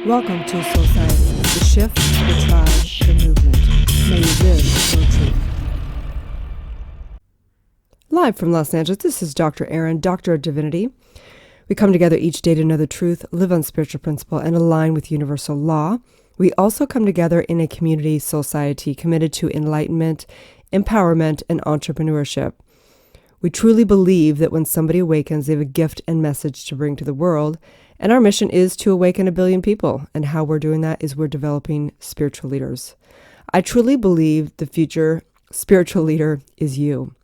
Welcome to Soul Science, the shift, the tribe, the movement. May you live your truth. Live from Los Angeles, this is Dr. Erin, Doctor of Divinity. We come together each day to know the truth, live on spiritual principle, and align with universal law. We also come together in a community society committed to enlightenment, empowerment, and entrepreneurship. We truly believe that when somebody awakens, they have a gift and message to bring to the world. And our mission is to awaken 1 billion people. And how we're doing that is we're developing spiritual leaders. I truly believe the future spiritual leader is you.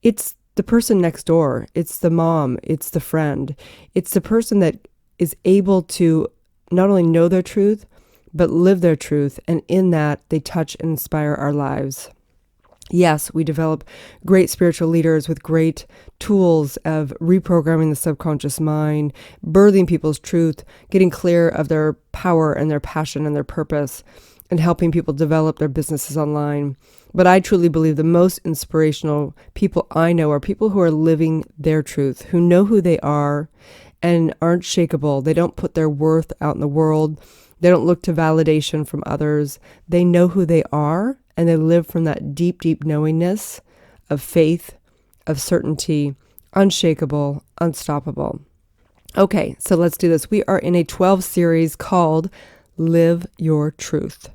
It's the person next door. It's the mom. It's the friend. It's the person that is able to not only know their truth, but live their truth. And in that, they touch and inspire our lives. Yes, we develop great spiritual leaders with great tools of reprogramming the subconscious mind, birthing people's truth, getting clear of their power and their passion and their purpose, and helping people develop their businesses online. But I truly believe the most inspirational people I know are people who are living their truth, who know who they are and aren't shakeable. They don't put their worth out in the world. They don't look to validation from others. They know who they are. And they live from that deep, deep knowingness of faith, of certainty, unshakable, unstoppable. Okay, so let's do this. We are in a 12 series called Live Your Truth.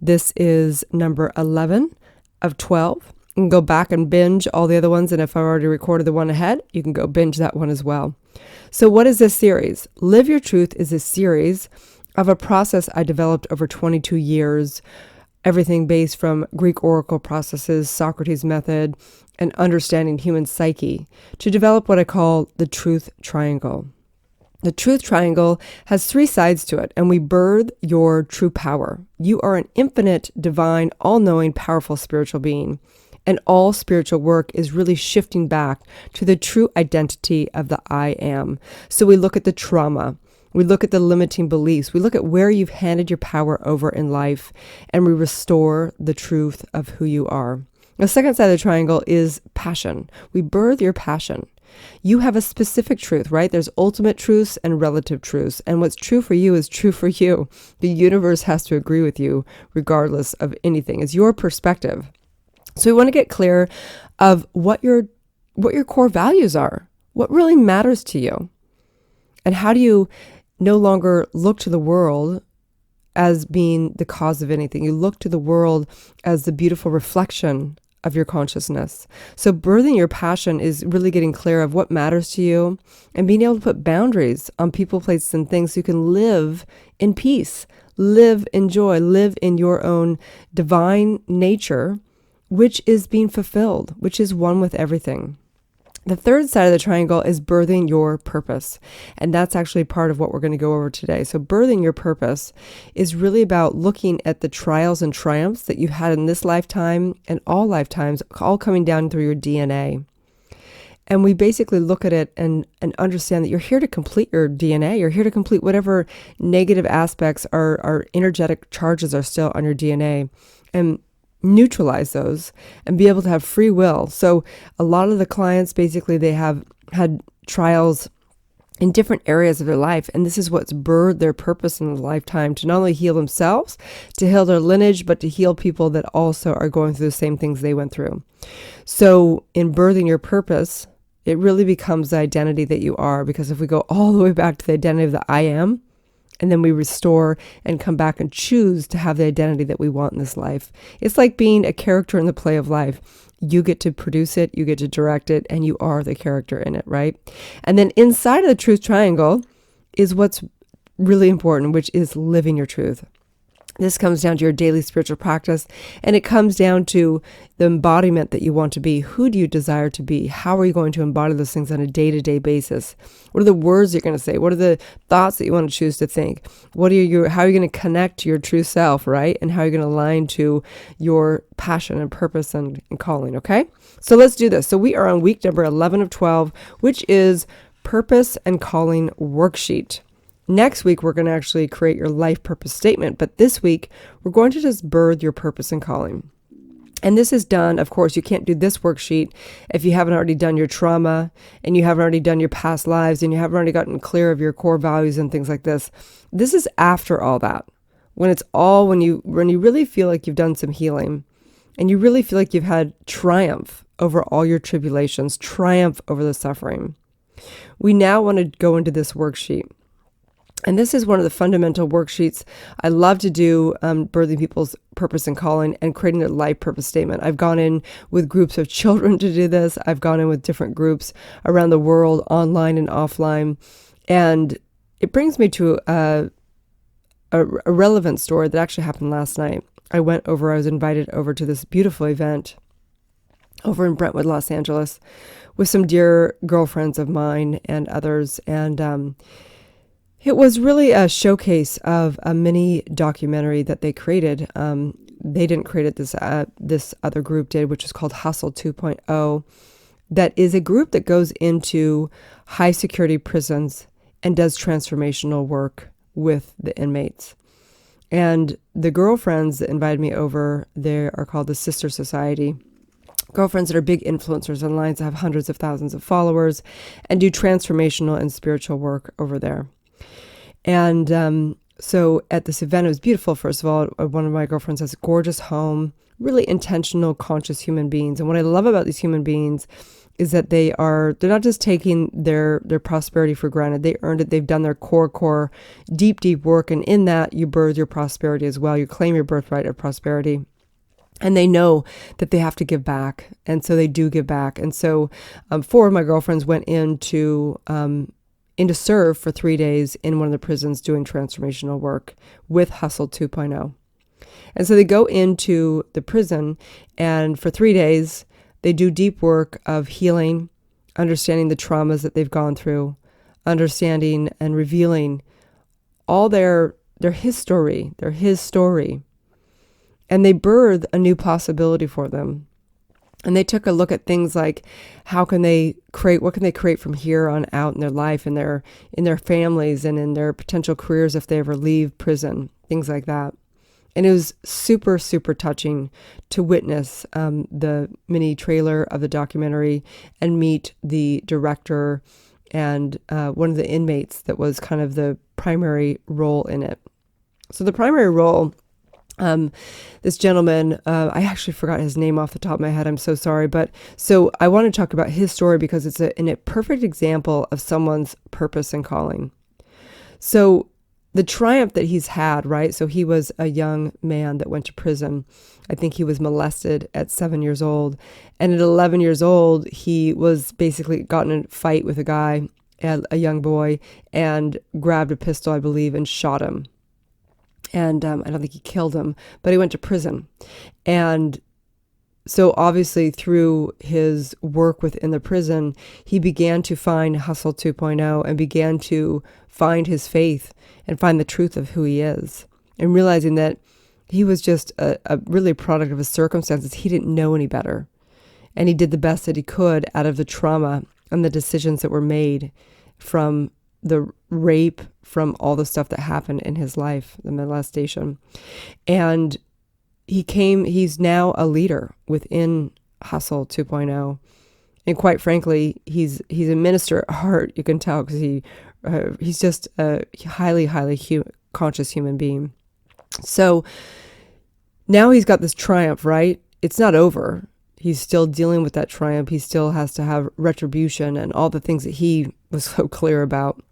This is number 11 of 12. You can go back and binge all the other ones. And if I already recorded the one ahead, you can go binge that one as well. So what is this series? Live Your Truth is a series of a process I developed over 22 years. Everything based from Greek oracle processes, Socrates' method, and understanding human psyche to develop what I call the truth triangle. The truth triangle has 3 sides to it, and we birth your true power. You are an infinite, divine, all-knowing, powerful spiritual being. And all spiritual work is really shifting back to the true identity of the I am. So we look at the trauma. We look at the limiting beliefs. We look at where you've handed your power over in life, and we restore the truth of who you are. The second side of the triangle is passion. We birth your passion. You have a specific truth, right? There's ultimate truths and relative truths. And what's true for you is true for you. The universe has to agree with you regardless of anything. It's your perspective. So we want to get clear of what your core values are, what really matters to you. And how do you no longer look to the world as being the cause of anything. You look to the world as the beautiful reflection of your consciousness. So birthing your passion is really getting clear of what matters to you and being able to put boundaries on people, places, and things so you can live in peace, live in joy, live in your own divine nature, which is being fulfilled, which is one with everything. The third side of the triangle is birthing your purpose. And that's actually part of what we're going to go over today. So birthing your purpose is really about looking at the trials and triumphs that you've had in this lifetime and all lifetimes, all coming down through your DNA. And we basically look at it and understand that you're here to complete your DNA. You're here to complete whatever negative aspects or energetic charges are still on your DNA. And neutralize those and be able to have free will. So a lot of the clients, basically, they have had trials in different areas of their life. And this is what's birthed their purpose in the lifetime, to not only heal themselves, to heal their lineage, but to heal people that also are going through the same things they went through. So in birthing your purpose, it really becomes the identity that you are. Because if we go all the way back to the identity of the I am, and then we restore and come back and choose to have the identity that we want in this life. It's like being a character in the play of life. You get to produce it, you get to direct it, and you are the character in it, right? And then inside of the truth triangle is what's really important, which is living your truth. This comes down to your daily spiritual practice, and it comes down to the embodiment that you want to be. Who do you desire to be? How are you going to embody those things on a day-to-day basis? What are the words you're going to say? What are the thoughts that you want to choose to think? How are you going to connect to your true self, right? And how are you going to align to your passion and purpose and calling, okay? So let's do this. So we are on week number 11 of 12, which is Purpose and Calling Worksheet. Next week, we're going to actually create your life purpose statement. But this week, we're going to just birth your purpose and calling. And this is done, of course, you can't do this worksheet if you haven't already done your trauma and you haven't already done your past lives and you haven't already gotten clear of your core values and things like this. This is after all that. When you really feel like you've done some healing and you really feel like you've had triumph over all your tribulations, triumph over the suffering. We now want to go into this worksheet. And this is one of the fundamental worksheets I love to do, birthing people's purpose and calling and creating their life purpose statement. I've gone in with groups of children to do this. I've gone in with different groups around the world, online and offline. And it brings me to a relevant story that actually happened last night. I was invited over to this beautiful event over in Brentwood, Los Angeles, with some dear girlfriends of mine and others. And it was really a showcase of a mini documentary that they created. They didn't create it, this other group did, which is called Hustle 2.0. That is a group that goes into high security prisons and does transformational work with the inmates. And the girlfriends that invited me over there are called the Sister Society. Girlfriends that are big influencers online, that have hundreds of thousands of followers and do transformational and spiritual work over there. And so at this event, it was beautiful. First of all, one of my girlfriends has a gorgeous home, really intentional, conscious human beings. And what I love about these human beings is that they're not just taking their prosperity for granted. They earned it. They've done their core, deep work. And in that, you birth your prosperity as well. You claim your birthright of prosperity. And they know that they have to give back. And so they do give back. And so 4 of my girlfriends went in to serve for 3 days in one of the prisons doing transformational work with Hustle 2.0. And so they go into the prison, and for 3 days, they do deep work of healing, understanding the traumas that they've gone through, understanding and revealing all their his story. And they birth a new possibility for them. And they took a look at things like what can they create from here on out in their life, in their families, and in their potential careers if they ever leave prison, things like that. And it was super, super touching to witness the mini trailer of the documentary and meet the director and one of the inmates that was kind of the primary role in it. So the primary role, this gentleman, I actually forgot his name off the top of my head. I'm so sorry. But so I want to talk about his story because it's a perfect example of someone's purpose and calling. So the triumph that he's had, right? So he was a young man that went to prison. I think he was molested at 7 years old. And at 11 years old, he was basically got in a fight with a guy, a young boy, and grabbed a pistol, I believe, and shot him. And I don't think he killed him, but he went to prison. And so obviously through his work within the prison, he began to find Hustle 2.0 and began to find his faith and find the truth of who he is. And realizing that he was just a really product of his circumstances. He didn't know any better. And he did the best that he could out of the trauma and the decisions that were made from the rape, from all the stuff that happened in his life, the molestation. And he's now a leader within Hustle 2.0. And quite frankly, he's a minister at heart. You can tell because he's just a highly conscious human being. So now he's got this triumph, right? It's not over. He's still dealing with that triumph. He still has to have retribution and all the things that he was so clear about.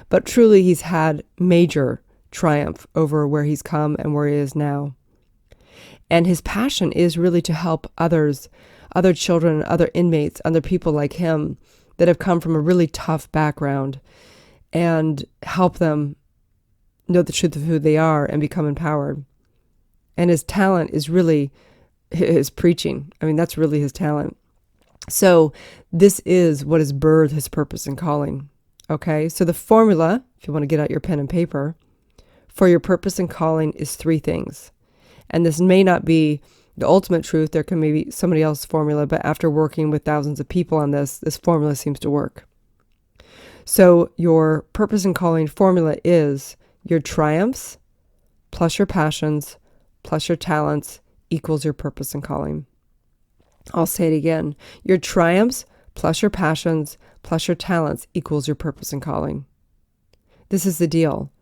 But truly, he's had major triumph over where he's come and where he is now. And his passion is really to help others, other children, other inmates, other people like him that have come from a really tough background, and help them know the truth of who they are and become empowered. And his talent is really his preaching. I mean, that's really his talent. So this is what has birthed his purpose and calling. Okay, so the formula, if you want to get out your pen and paper, for your purpose and calling is 3 things. And this may not be the ultimate truth. There can maybe somebody else's formula, but after working with thousands of people on this formula seems to work. So your purpose and calling formula is your triumphs plus your passions plus your talents equals your purpose and calling. I'll say it again. Your triumphs plus your passions plus your talents equals your purpose and calling. This is the deal.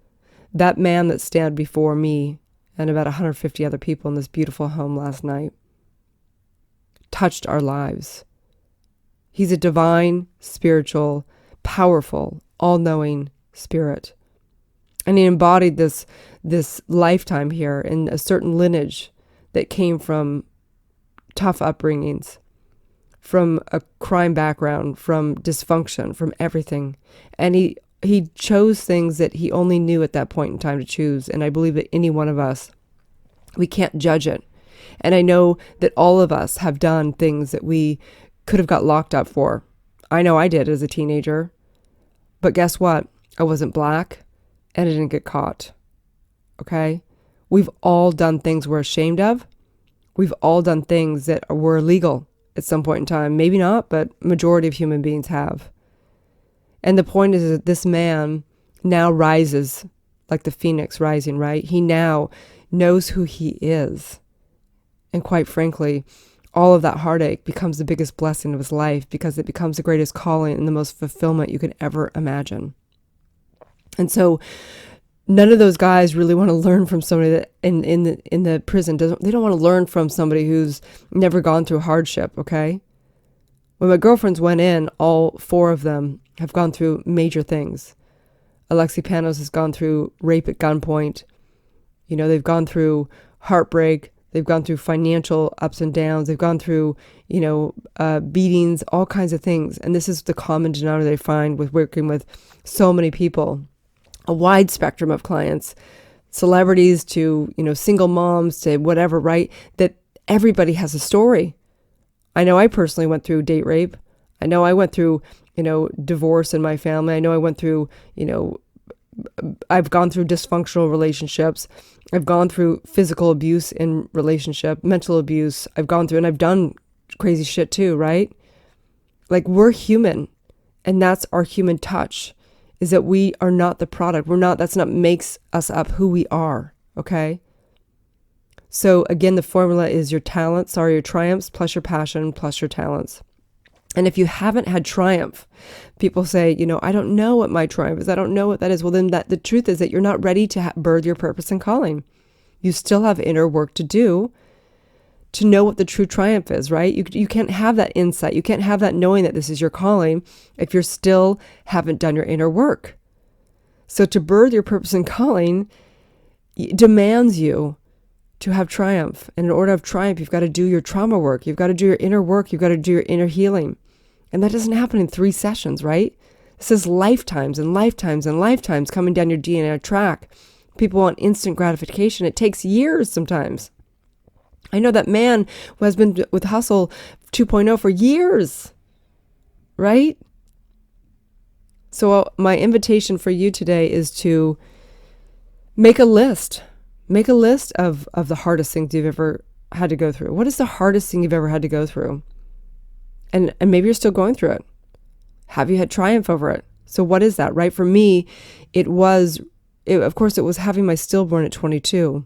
That man that stood before me and about 150 other people in this beautiful home last night touched our lives. He's a divine, spiritual, powerful, all-knowing spirit. And he embodied this lifetime here in a certain lineage that came from tough upbringings, from a crime background, from dysfunction, from everything. And he chose things that he only knew at that point in time to choose. And I believe that any one of us, we can't judge it. And I know that all of us have done things that we could have got locked up for. I know I did as a teenager. But guess what? I wasn't black and I didn't get caught. Okay? We've all done things we're ashamed of. We've all done things that were illegal at some point in time. Maybe not, but majority of human beings have. And the point is that this man now rises like the phoenix rising, right? He now knows who he is. And quite frankly, all of that heartache becomes the biggest blessing of his life because it becomes the greatest calling and the most fulfillment you could ever imagine. And so none of those guys really want to learn from somebody that in the prison they don't want to learn from somebody who's never gone through hardship, okay? When my girlfriends went in, all four of them have gone through major things. Alexi Panos has gone through rape at gunpoint. You know, they've gone through heartbreak. They've gone through financial ups and downs. They've gone through, beatings, all kinds of things. And this is the common denominator they find with working with so many people, a wide spectrum of clients, celebrities to, single moms to whatever, right? That everybody has a story. I know I personally went through date rape. I know I went through, divorce in my family. I know I went through, I've gone through dysfunctional relationships. I've gone through physical abuse in relationship, mental abuse. I've gone through, and I've done crazy shit too, right? Like, we're human, and that's our human touch, is that we are not the product. That's not makes us up who we are, okay? So again, the formula is your triumphs plus your passion plus your talents. And if you haven't had triumph, people say, I don't know what my triumph is. I don't know what that is. Well, then the truth is that you're not ready to birth your purpose and calling. You still have inner work to do to know what the true triumph is, right? You can't have that insight. You can't have that knowing that this is your calling if you still haven't done your inner work. So to birth your purpose and calling demands you to have triumph. And in order to have triumph, you've got to do your trauma work. You've got to do your inner work. You've got to do your inner healing. And that doesn't happen in 3 sessions, right? This is lifetimes and lifetimes and lifetimes coming down your DNA track. People want instant gratification. It takes years sometimes. I know that man who has been with Hustle 2.0 for years, right? So my invitation for you today is to make a list. Make a list of the hardest things you've ever had to go through. What is the hardest thing you've ever had to go through? And maybe you're still going through it. Have you had triumph over it? So what is that, right? For me, of course, it was having my stillborn at 22.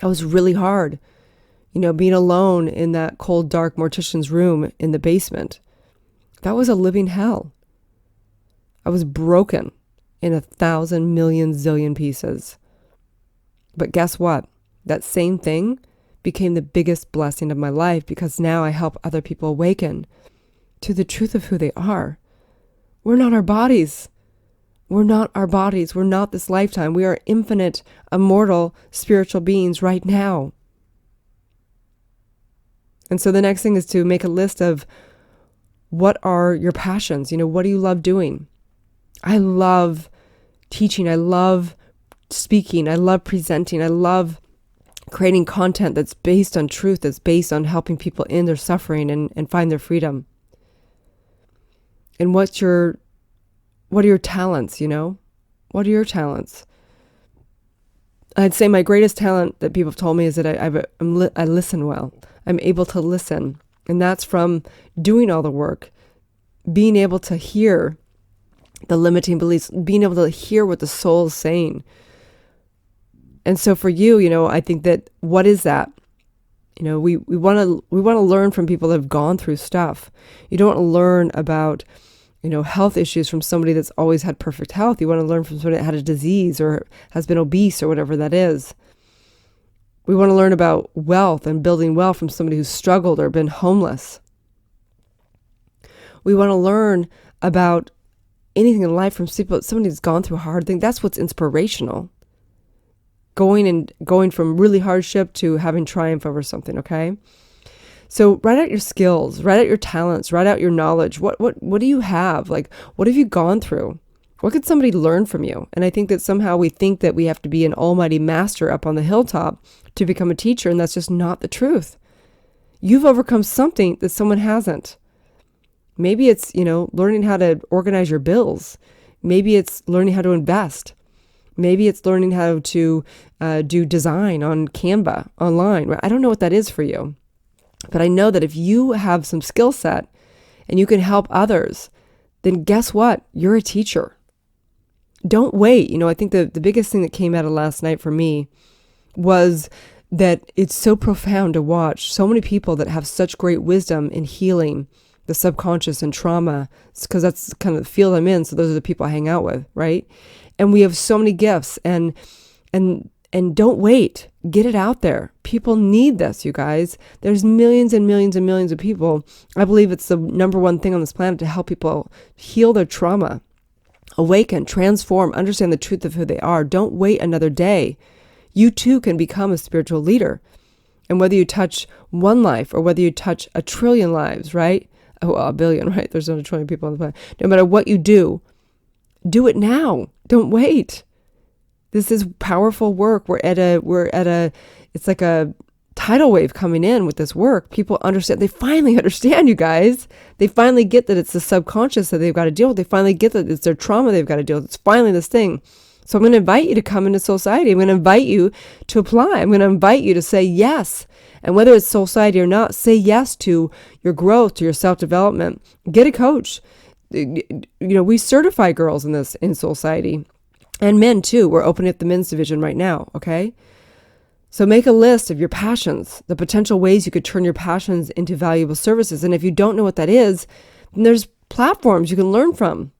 That was really hard. Being alone in that cold, dark mortician's room in the basement. That was a living hell. I was broken in 1,000 million zillion pieces. But guess what? That same thing became the biggest blessing of my life because now I help other people awaken to the truth of who they are. We're not our bodies. We're not our bodies. We're not this lifetime. We are infinite, immortal, spiritual beings right now. And so the next thing is to make a list of what are your passions? What do you love doing? I love teaching. I love speaking. I love presenting. I love creating content that's based on truth, that's based on helping people in their suffering and find their freedom. And what are your talents, What are your talents? I'd say my greatest talent that people have told me is that I listen well. I'm able to listen. And that's from doing all the work, being able to hear the limiting beliefs, being able to hear what the soul is saying. And so for you, I think that what is that? We want to learn from people that have gone through stuff. You don't want to learn about, health issues from somebody that's always had perfect health. You want to learn from somebody that had a disease or has been obese or whatever that is. We want to learn about wealth and building wealth from somebody who's struggled or been homeless. We want to learn about anything in life from somebody who's gone through a hard thing. That's what's inspirational. Going from really hardship to having triumph over something, okay? So write out your skills, write out your talents, write out your knowledge. What do you have? Like, what have you gone through? What could somebody learn from you? And I think that somehow we think that we have to be an almighty master up on the hilltop to become a teacher, and that's just not the truth. You've overcome something that someone hasn't. Maybe it's, learning how to organize your bills. Maybe it's learning how to invest. Maybe it's learning how to do design on Canva online. I don't know what that is for you, but I know that if you have some skill set and you can help others, then guess what? You're a teacher. Don't wait. I think the biggest thing that came out of last night for me was that it's so profound to watch so many people that have such great wisdom in healing the subconscious and trauma, because that's kind of the field I'm in. So those are the people I hang out with, right? And we have so many gifts, and don't wait. Get it out there. People need this, you guys. There's millions and millions and millions of people. I believe it's the number one thing on this planet to help people heal their trauma, awaken, transform, understand the truth of who they are. Don't wait another day. You too can become a spiritual leader. And whether you touch one life or whether you touch 1 trillion lives, right? Oh, well, 1 billion, right? There's only 20 people on the planet. No matter what you do it now. Don't wait. This is powerful work. It's like a tidal wave coming in with this work. People understand. They finally understand, you guys. They finally get that it's the subconscious that they've got to deal with. They finally get that it's their trauma they've got to deal with. It's finally this thing. So I'm going to invite you to come into Soul Society. I'm going to invite you to apply. I'm going to invite you to say yes. And whether it's Soul Society or not, say yes to your growth, to your self-development. Get a coach. We certify girls in Soul Society, and men too. We're opening up the men's division right now. Okay. So make a list of your passions, the potential ways you could turn your passions into valuable services. And if you don't know what that is, then there's platforms you can learn from.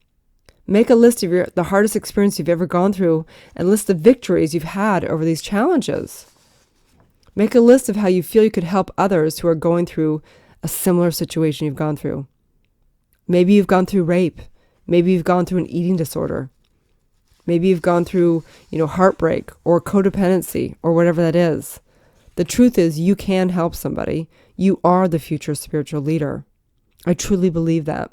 Make a list of the hardest experience you've ever gone through and list the victories you've had over these challenges. Make a list of how you feel you could help others who are going through a similar situation you've gone through. Maybe you've gone through rape. Maybe you've gone through an eating disorder. Maybe you've gone through, heartbreak or codependency or whatever that is. The truth is you can help somebody. You are the future spiritual leader. I truly believe that.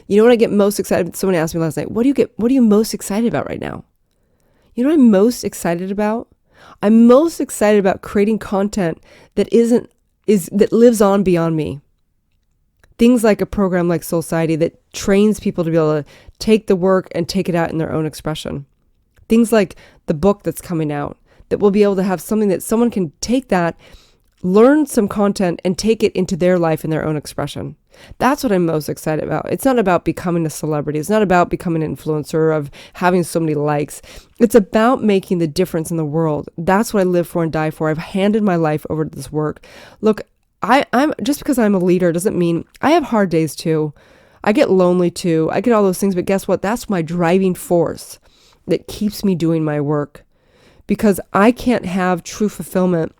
You know what I get most excited about? Someone asked me last night, what are you most excited about right now? You know what I'm most excited about? I'm most excited about creating content that lives on beyond me. Things like a program like Soul Society that trains people to be able to take the work and take it out in their own expression. Things like the book that's coming out that will be able to have something that someone can take that, learn some content and take it into their life in their own expression. That's what I'm most excited about. It's not about becoming a celebrity. It's not about becoming an influencer of having so many likes. It's about making the difference in the world. That's what I live for and die for. I've handed my life over to this work. Look, I'm just because I'm a leader doesn't mean I have hard days too. I get lonely too. I get all those things, but guess what? That's my driving force that keeps me doing my work, because I can't have true fulfillment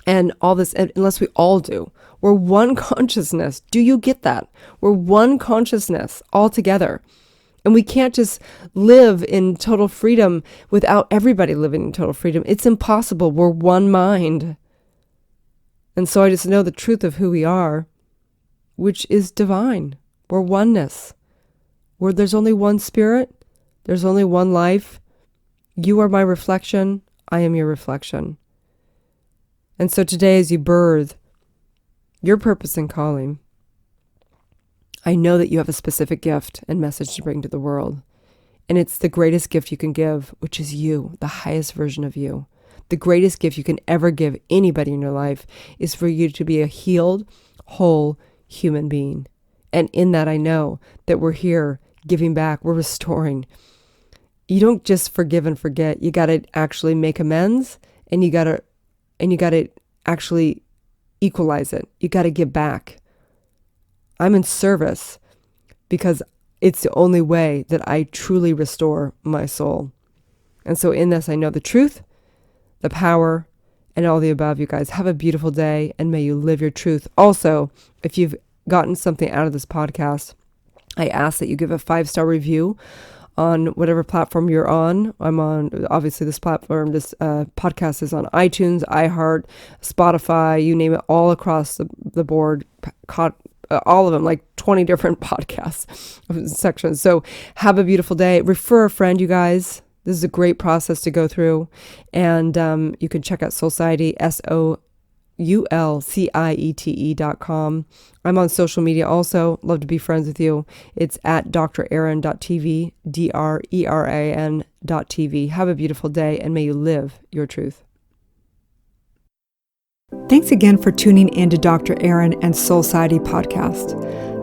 and all this unless we all do. We're one consciousness. Do you get that? We're one consciousness all together. And we can't just live in total freedom without everybody living in total freedom. It's impossible. We're one mind. And so I just know the truth of who we are, which is divine. We're oneness. There's only one spirit. There's only one life. You are my reflection. I am your reflection. And so today, as you birth your purpose and calling, I know that you have a specific gift and message to bring to the world. And it's the greatest gift you can give, which is you, the highest version of you. The greatest gift you can ever give anybody in your life is for you to be a healed, whole human being. And in that, I know that we're here giving back. We're restoring. You don't just forgive and forget. You got to actually make amends, and you got to actually equalize it. You got to give back. I'm in service because it's the only way that I truly restore my soul. And so in this, I know the truth, the power, and all the above. You guys have a beautiful day, and may you live your truth. Also, if you've gotten something out of this podcast, I ask that you give a 5-star review on whatever platform you're on. I'm on, obviously, this platform. This podcast is on iTunes, iHeart, Spotify, you name it, all across the board. All of them, like 20 different podcasts sections. So have a beautiful day. Refer a friend, you guys. This is a great process to go through. And you can check out Soulciety, SOULCIETE.com. I'm on social media also. Love to be friends with you. It's at drerin.tv, DRERAN.tv. Have a beautiful day, and may you live your truth. Thanks again for tuning in to Dr. Erin and Soulciety podcast.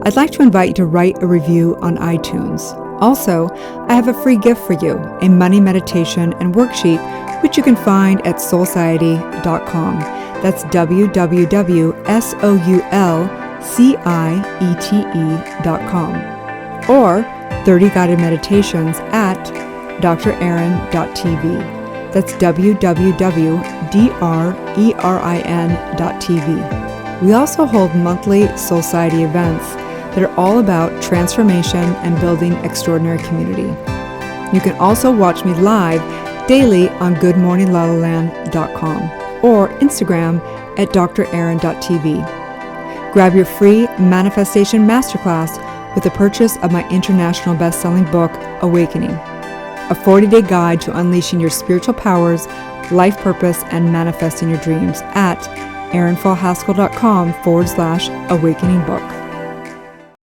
I'd like to invite you to write a review on iTunes. Also, I have a free gift for you, a money meditation and worksheet, which you can find at soulciety.com. That's www.soulciete.com. Or 30 guided meditations at drerin.tv. That's www.drerin.tv. We also hold monthly Soulciety events that are all about transformation and building extraordinary community. You can also watch me live daily on goodmorninglalaland.com or Instagram at drerin.tv. Grab your free manifestation masterclass with the purchase of my international best-selling book, Awakening, a 40-day guide to unleashing your spiritual powers, life purpose, and manifesting your dreams at erinfallhaskell.com/awakening book.